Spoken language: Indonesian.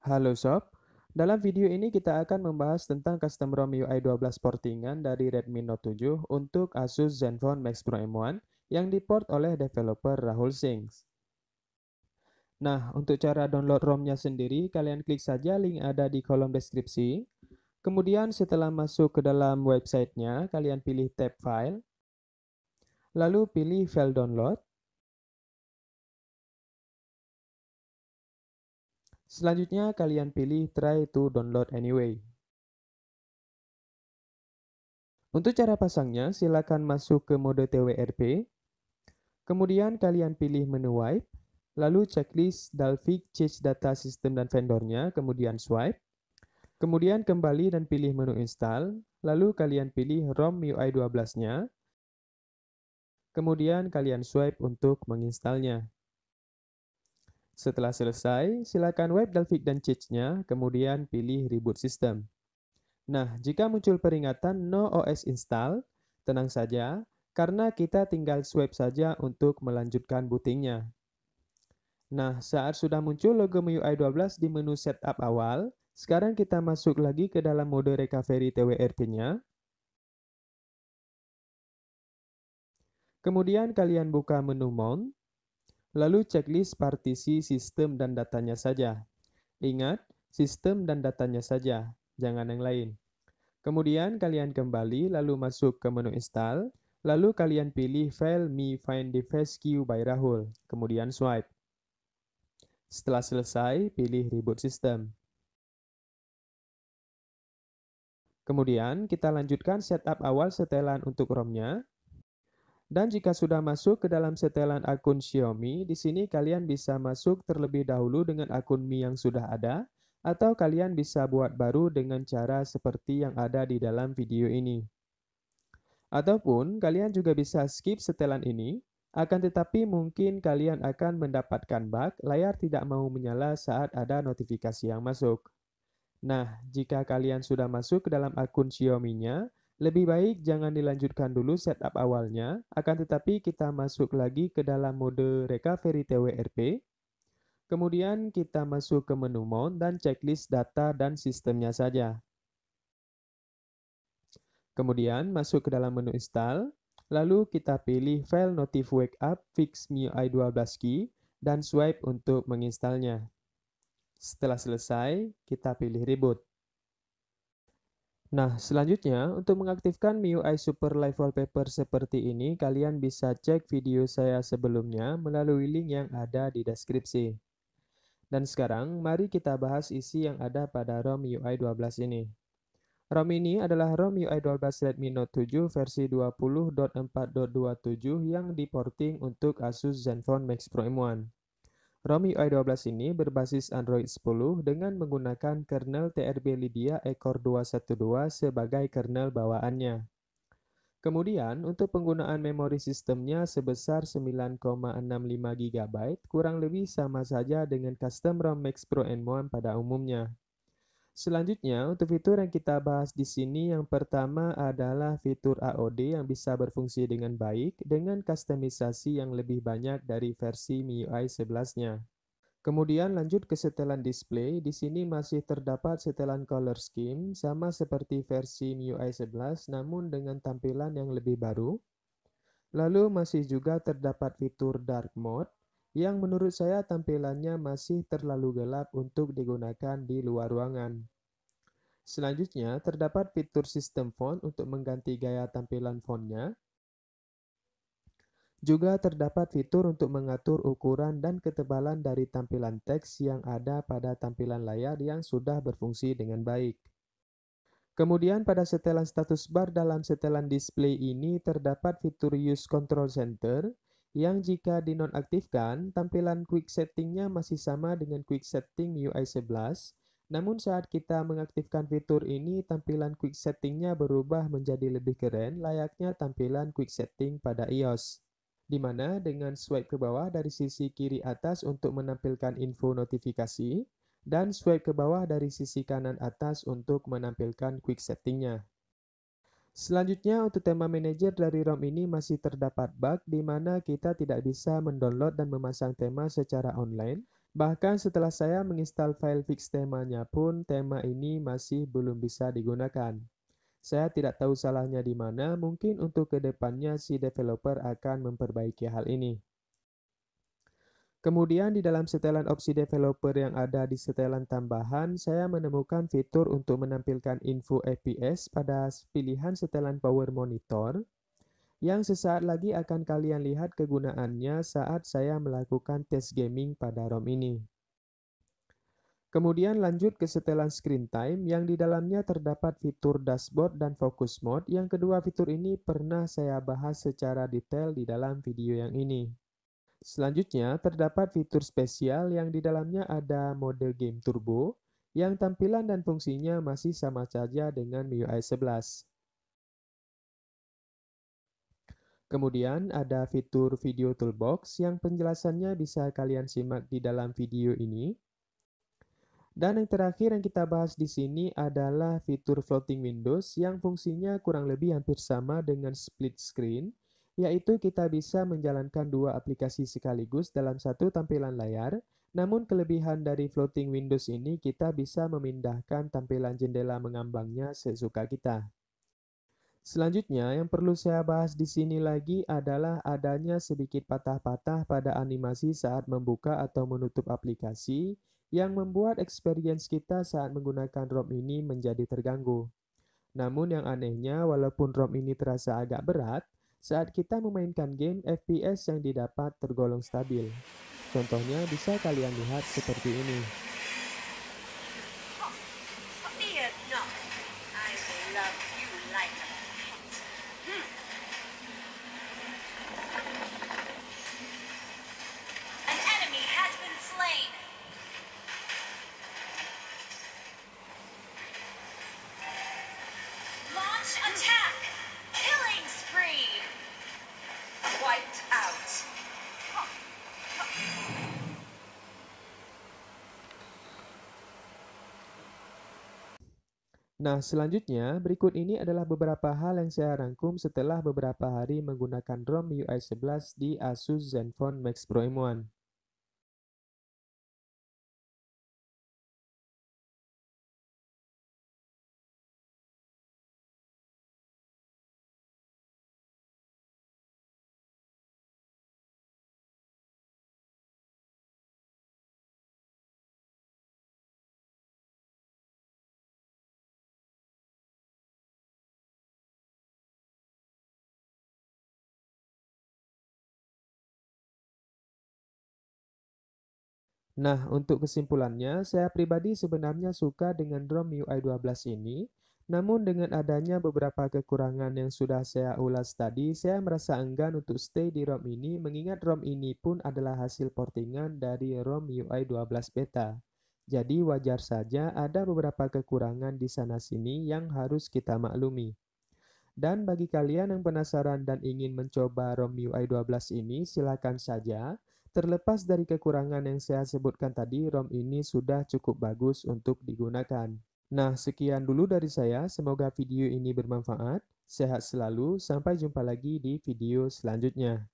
Halo Sob, dalam video ini kita akan membahas tentang custom ROM UI 12 portingan dari Redmi Note 7 untuk Asus Zenfone Max Pro M1 yang diport oleh developer Rahul Singh. Nah, untuk cara download ROM-nya sendiri, kalian klik saja link ada di kolom deskripsi. Kemudian setelah masuk ke dalam websitenya, kalian pilih tab File, lalu pilih File Download. Selanjutnya, kalian pilih Try to Download Anyway. Untuk cara pasangnya, silakan masuk ke mode TWRP. Kemudian kalian pilih menu Wipe, lalu checklist Dalvik, Change Data System dan vendornya, kemudian Swipe. Kemudian kembali dan pilih menu Install, lalu kalian pilih ROM UI 12-nya. Kemudian kalian swipe untuk menginstalnya. Setelah selesai, silakan wipe Dalvik dan Change-nya, kemudian pilih Reboot System. Nah, jika muncul peringatan No OS Install, tenang saja, karena kita tinggal swipe saja untuk melanjutkan bootingnya. Nah, saat sudah muncul logo MIUI 12 di menu setup awal, sekarang kita masuk lagi ke dalam mode recovery TWRP-nya. Kemudian kalian buka menu Mount, lalu checklist partisi sistem dan datanya saja. Ingat, sistem dan datanya saja, jangan yang lain. Kemudian kalian kembali lalu masuk ke menu install, lalu kalian pilih file Mi Find Device Queue by Rahul, kemudian swipe. Setelah selesai, pilih Reboot System. Kemudian kita lanjutkan setup awal setelan untuk ROM-nya. Dan jika sudah masuk ke dalam setelan akun Xiaomi, di sini kalian bisa masuk terlebih dahulu dengan akun Mi yang sudah ada, atau kalian bisa buat baru dengan cara seperti yang ada di dalam video ini. Ataupun kalian juga bisa skip setelan ini, akan tetapi mungkin kalian akan mendapatkan bug layar tidak mau menyala saat ada notifikasi yang masuk. Nah, jika kalian sudah masuk ke dalam akun Xiaomi-nya, lebih baik jangan dilanjutkan dulu setup awalnya, akan tetapi kita masuk lagi ke dalam mode recovery TWRP. Kemudian kita masuk ke menu mount dan checklist data dan sistemnya saja. Kemudian masuk ke dalam menu install, lalu kita pilih file notif wake up fix MIUI 12 key dan swipe untuk menginstalnya. Setelah selesai, kita pilih reboot. Nah, selanjutnya untuk mengaktifkan MIUI Super Live Wallpaper seperti ini, kalian bisa cek video saya sebelumnya melalui link yang ada di deskripsi. Dan sekarang, mari kita bahas isi yang ada pada ROM MIUI 12 ini. ROM ini adalah ROM MIUI 12 Redmi Note 7 versi 20.4.27 yang diporting untuk Asus Zenfone Max Pro M1. ROM MIUI 12 ini berbasis Android 10 dengan menggunakan kernel TRB Lydia Core 212 sebagai kernel bawaannya. Kemudian, untuk penggunaan memori sistemnya sebesar 9,65 GB, kurang lebih sama saja dengan custom ROM Max Pro M1 pada umumnya. Selanjutnya, untuk fitur yang kita bahas di sini, yang pertama adalah fitur AOD yang bisa berfungsi dengan baik dengan kustomisasi yang lebih banyak dari versi MIUI 11-nya. Kemudian lanjut ke setelan display, di sini masih terdapat setelan color scheme sama seperti versi MIUI 11 namun dengan tampilan yang lebih baru. Lalu masih juga terdapat fitur dark mode yang menurut saya tampilannya masih terlalu gelap untuk digunakan di luar ruangan. Selanjutnya, terdapat fitur sistem font untuk mengganti gaya tampilan fontnya. Juga terdapat fitur untuk mengatur ukuran dan ketebalan dari tampilan teks yang ada pada tampilan layar yang sudah berfungsi dengan baik. Kemudian pada setelan status bar dalam setelan display ini terdapat fitur Use Control Center yang jika dinonaktifkan, tampilan quick settingnya masih sama dengan quick setting MIUI 11. Namun saat kita mengaktifkan fitur ini, tampilan quick settingnya berubah menjadi lebih keren layaknya tampilan quick setting pada iOS. Di mana dengan swipe ke bawah dari sisi kiri atas untuk menampilkan info notifikasi, dan swipe ke bawah dari sisi kanan atas untuk menampilkan quick settingnya. Selanjutnya, untuk tema manager dari ROM ini masih terdapat bug di mana kita tidak bisa mendownload dan memasang tema secara online. Bahkan setelah saya menginstal file fix temanya pun, tema ini masih belum bisa digunakan. Saya tidak tahu salahnya di mana, mungkin untuk kedepannya si developer akan memperbaiki hal ini. Kemudian di dalam setelan opsi developer yang ada di setelan tambahan, saya menemukan fitur untuk menampilkan info FPS pada pilihan setelan power monitor, yang sesaat lagi akan kalian lihat kegunaannya saat saya melakukan tes gaming pada ROM ini. Kemudian lanjut ke setelan screen time yang di dalamnya terdapat fitur dashboard dan focus mode. Yang kedua fitur ini pernah saya bahas secara detail di dalam video yang ini. Selanjutnya terdapat fitur spesial yang di dalamnya ada mode game turbo yang tampilan dan fungsinya masih sama saja dengan MIUI 11. Kemudian ada fitur video toolbox yang penjelasannya bisa kalian simak di dalam video ini. Dan yang terakhir yang kita bahas di sini adalah fitur floating windows yang fungsinya kurang lebih hampir sama dengan split screen, yaitu kita bisa menjalankan dua aplikasi sekaligus dalam satu tampilan layar. Namun kelebihan dari floating windows ini kita bisa memindahkan tampilan jendela mengambangnya sesuka kita. Selanjutnya, yang perlu saya bahas di sini lagi adalah adanya sedikit patah-patah pada animasi saat membuka atau menutup aplikasi yang membuat experience kita saat menggunakan ROM ini menjadi terganggu. Namun yang anehnya, walaupun ROM ini terasa agak berat, saat kita memainkan game, FPS yang didapat tergolong stabil. Contohnya bisa kalian lihat seperti ini. Fear not, I will love you like a pet. An enemy has been slain. Launch attack! Killing spree! Wiped out. Nah, selanjutnya, berikut ini adalah beberapa hal yang saya rangkum setelah beberapa hari menggunakan ROM MIUI 11 di Asus Zenfone Max Pro M1. Nah, untuk kesimpulannya, saya pribadi sebenarnya suka dengan ROM MIUI 12 ini, namun dengan adanya beberapa kekurangan yang sudah saya ulas tadi, saya merasa enggan untuk stay di ROM ini, mengingat ROM ini pun adalah hasil portingan dari ROM MIUI 12 beta. Jadi wajar saja ada beberapa kekurangan di sana-sini yang harus kita maklumi. Dan bagi kalian yang penasaran dan ingin mencoba ROM MIUI 12 ini, silakan saja. Terlepas dari kekurangan yang saya sebutkan tadi, ROM ini sudah cukup bagus untuk digunakan. Nah, sekian dulu dari saya. Semoga video ini bermanfaat. Sehat selalu. Sampai jumpa lagi di video selanjutnya.